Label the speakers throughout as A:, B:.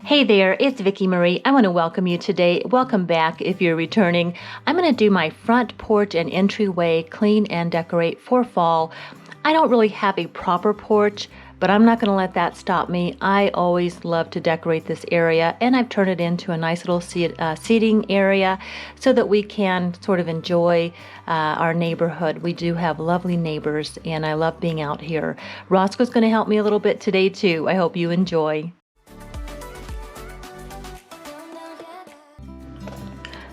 A: Hey there, it's Vicki Marie. I want to welcome you today. Welcome back if you're returning. I'm going to do my front porch and entryway clean and decorate for fall. I don't really have a proper porch, but I'm not going to let that stop me. I always love to decorate this area, and I've turned it into a nice little seating area so that we can sort of enjoy our neighborhood. We do have lovely neighbors, and I love being out here. Roscoe's going to help me a little bit today too. I hope you enjoy.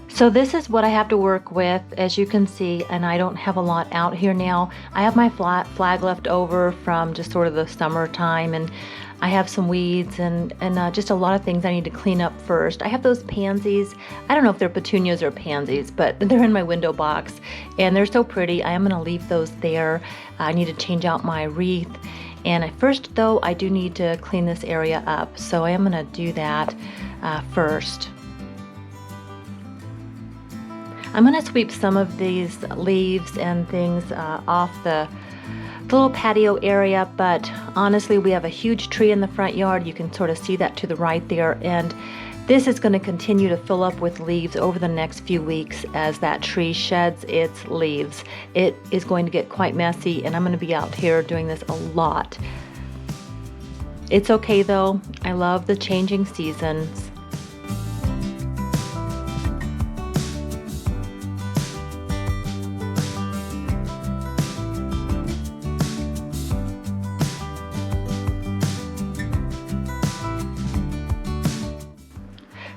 A: So this is what I have to work with, as you can see, and I don't have a lot out here now. I have my flag left over from just sort of the summertime, and I have some weeds and just a lot of things I need to clean up first. I have those pansies. I don't know if they're petunias or pansies, but they're in my window box, and they're so pretty. I am going to leave those there. I need to change out my wreath. And first, though, I do need to clean this area up, so I am going to do that first. I'm going to sweep some of these leaves and things off the little patio area, but honestly, we have a huge tree in the front yard. You can sort of see that to the right there, and this is going to continue to fill up with leaves over the next few weeks as that tree sheds its leaves. It is going to get quite messy, and I'm going to be out here doing this a lot. It's okay though. I love the changing seasons.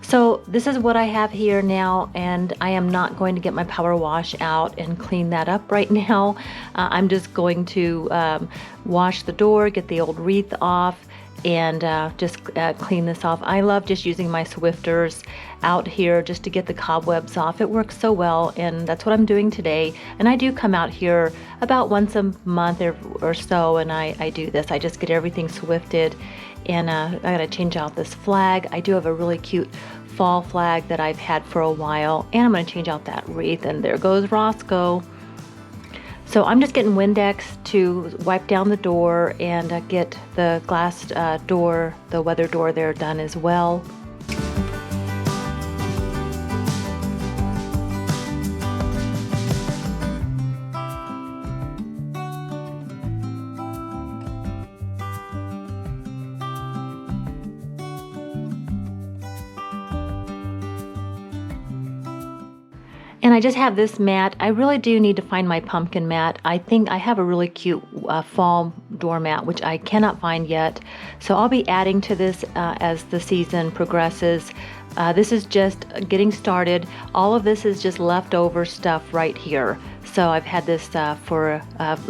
A: So this is what I have here now, and I am not going to get my power wash out and clean that up right now. I'm just going to wash the door, get the old wreath off, and just clean this off. I love just using my Swifters out here just to get the cobwebs off. It works so well, and that's what I'm doing today. And I do come out here about once a month or so, and I do this. I just get everything Swifted, and I gotta change out this flag. I do have a really cute fall flag that I've had for a while, and I'm going to change out that wreath, and there goes Roscoe. So I'm just getting Windex to wipe down the door and get the glass door, the weather door there done as well. And I just have this mat. I really do need to find my pumpkin mat. I think I have a really cute fall doormat, which I cannot find yet. So I'll be adding to this as the season progresses. This is just getting started. All of this is just leftover stuff right here. So I've had this for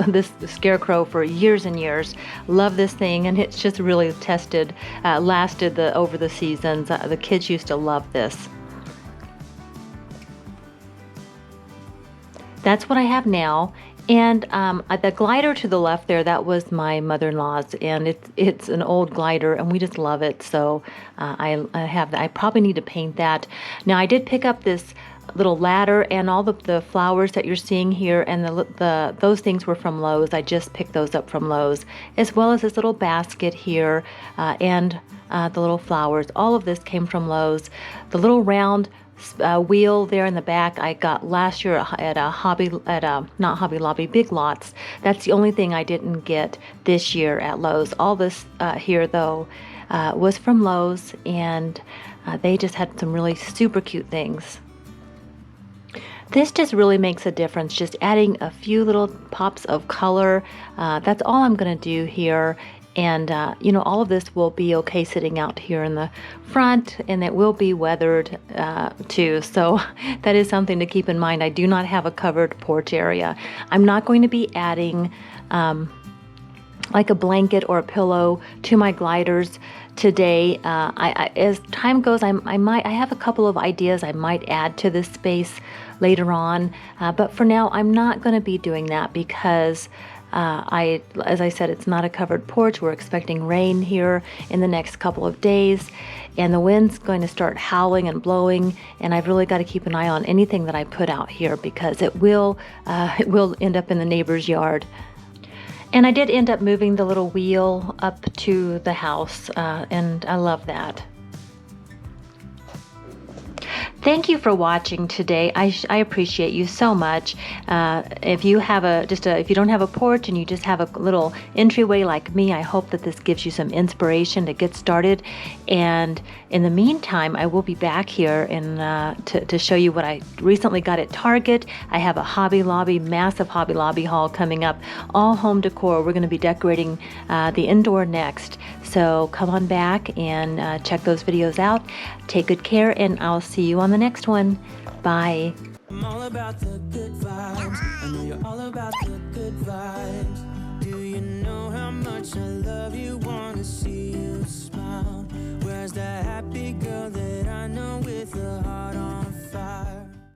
A: this scarecrow for years and years. Love this thing, and it's just really lasted over the seasons. The kids used to love this. That's what I have now, and the glider to the left there, that was my mother-in-law's, and it's an old glider, and we just love it. So I have that. I probably need to paint that. Now I did pick up this little ladder, and all the flowers that you're seeing here, and those things were from Lowe's. I just picked those up from Lowe's, as well as this little basket here and the little flowers. All of this came from Lowe's. The little round wheel there in the back I got last year at not Hobby Lobby, Big Lots. That's the only thing I didn't get this year at Lowe's. All this here though was from Lowe's, and they just had some really super cute things. This just really makes a difference, just adding a few little pops of color. That's all I'm gonna do here. And, all of this will be okay sitting out here in the front, and it will be weathered too. So that is something to keep in mind. I do not have a covered porch area. I'm not going to be adding like a blanket or a pillow to my gliders today. As time goes, I have a couple of ideas I might add to this space later on. But for now, I'm not going to be doing that because as I said, it's not a covered porch. We're expecting rain here in the next couple of days, and the wind's going to start howling and blowing, and I've really got to keep an eye on anything that I put out here because it will end up in the neighbor's yard. And I did end up moving the little wheel up to the house, and I love that. Thank you for watching today. I appreciate you so much. If you have if you don't have a porch and you just have a little entryway like me, I hope that this gives you some inspiration to get started. And in the meantime, I will be back here and to show you what I recently got at Target. I have a Hobby Lobby, massive Hobby Lobby haul coming up, all home decor. We're going to be decorating the indoor next. So come on back and check those videos out. Take good care, and I'll see you on the next one. Bye.
B: I'm all about the good vibes. I know you're all about the good vibes. Do you know how much I love you? Wanna see you smile. Where's that happy girl that I know with a heart on fire?